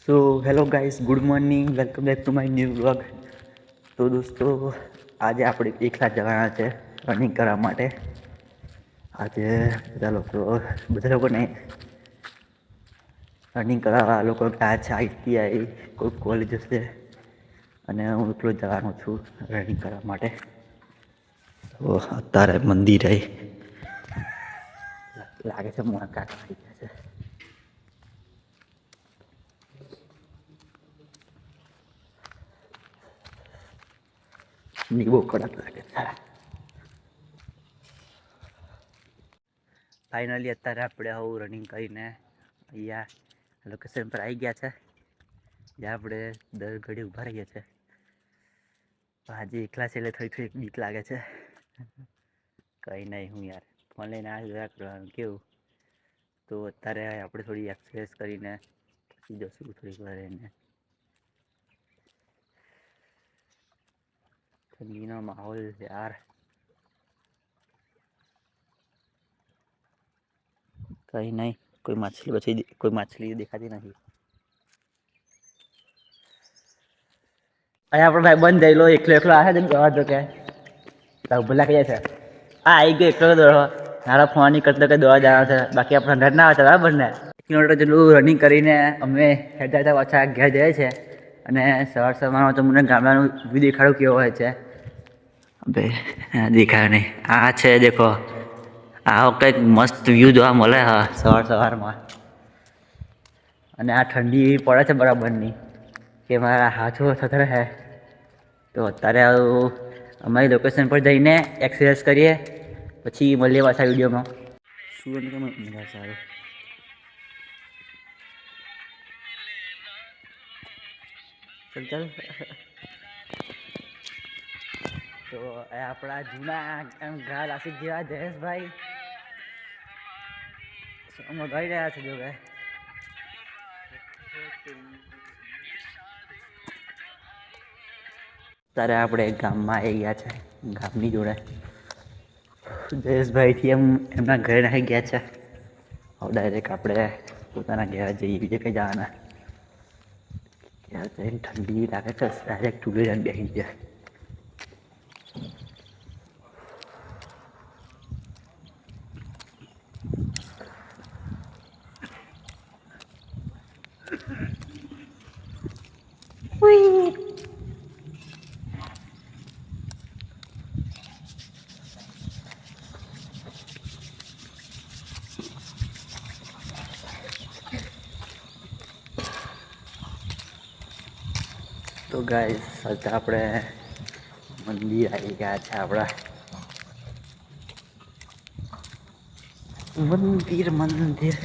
So hello guys, good morning, welcome back to my new vlog. તો દોસ્તો, આજે આપણે એકલા જવાના છે રનિંગ કરવા માટે. આજે બધા લોકોને રનિંગ કરાવવા લોકો ગયા છે આઈટીઆઈ, કોઈ કોલેજ હશે, અને હું એકલો જવાનો છું રનિંગ કરવા માટે. તો અત્યારે મંદિરે લાગે છે મુલાકાત થઈ ગયા છે. બહુ કડક લાગે છે. ફાઇનલી અત્યારે આપણે આવું રનિંગ કરીને અહીંયા લોકેશન પર આવી ગયા છે, જ્યાં આપણે 10 ઘડી ઊભા રહીએ છીએ. આજે એકલા છે એટલે થોડી બીક લાગે છે. કંઈ નહીં, હું યાર ફોન લઈને જોયા કરવાનું કેવું. તો અત્યારે આપણે થોડી એક્સરસાઇઝ કરીને પછી જશું થોડીક વાર રહીને. ઠંડીનો માહોલ યાર, કઈ નહીં, કોઈ માછલી દેખાતી નથી. અહીંયા આપણો ભાઈ બંધ જઈ લો એકલો આવે છે દોડવા તો કે ભૂલા કહે છે આવી ગયો એકલો દોડવા. મારા ફોન નહીં કરતો કે દોડવા જવાનો છે, બાકી આપણે ઘર ના આવે બરાબર ને. 1 કિલોમીટર જેટલું રનિંગ કરીને અમે હેઠળ પાછા ઘેર જઈએ છીએ. અને સવારમાં તો મને ગામડાનું વ્યૂ દેખાડું કેવો હોય છે. બે દેખાય નહીં, આ છે દેખો, આવો કંઈક મસ્ત વ્યૂ જોવા મળે હા સવારમાં. અને આ ઠંડી એવી પડે છે બરાબરની કે મારા હાથો થથર છે. તો અત્યારે અમારી લોકેશન પર જઈને એક્સરસાઇઝ કરીએ, પછી મળીએ પાછા વિડીયોમાં. શું મજા સારું. ચાલ તો આપણા જૂના ઘા લાસિક જેવા જયેશભાઈ ગઈ રહ્યા છે જો કે. ત્યારે આપણે ગામમાં આવી ગયા છે, ગામની જોડે જયેશભાઈથી એમના ઘરે આવી ગયા છે. હવે ડાયરેક્ટ આપણે પોતાના ઘેર જઈએ, બીજે કંઈ જવાના. ઠંડી લાગે છે, ડાયરેક્ટ ચૂલે જઈને બેસી ગયા. તો ગાઈસ, આપણે મંદિર આવી ગયા છે. આપણા મંદિર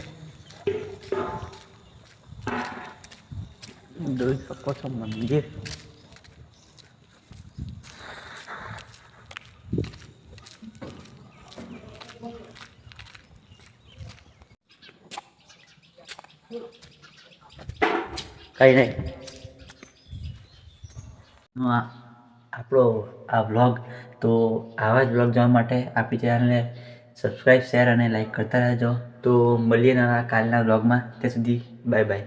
જોઈ શકો છો. મંદિર કઈ નહીં. આપણો આ વ્લોગ, તો આવા જ વ્લોગ જોવા માટે આપણી ચેનલને સબસ્ક્રાઈબ, શેર અને લાઈક કરતા રહેજો. તો મળીએ કાલના વ્લોગમાં. ત્યાં સુધી બાય બાય.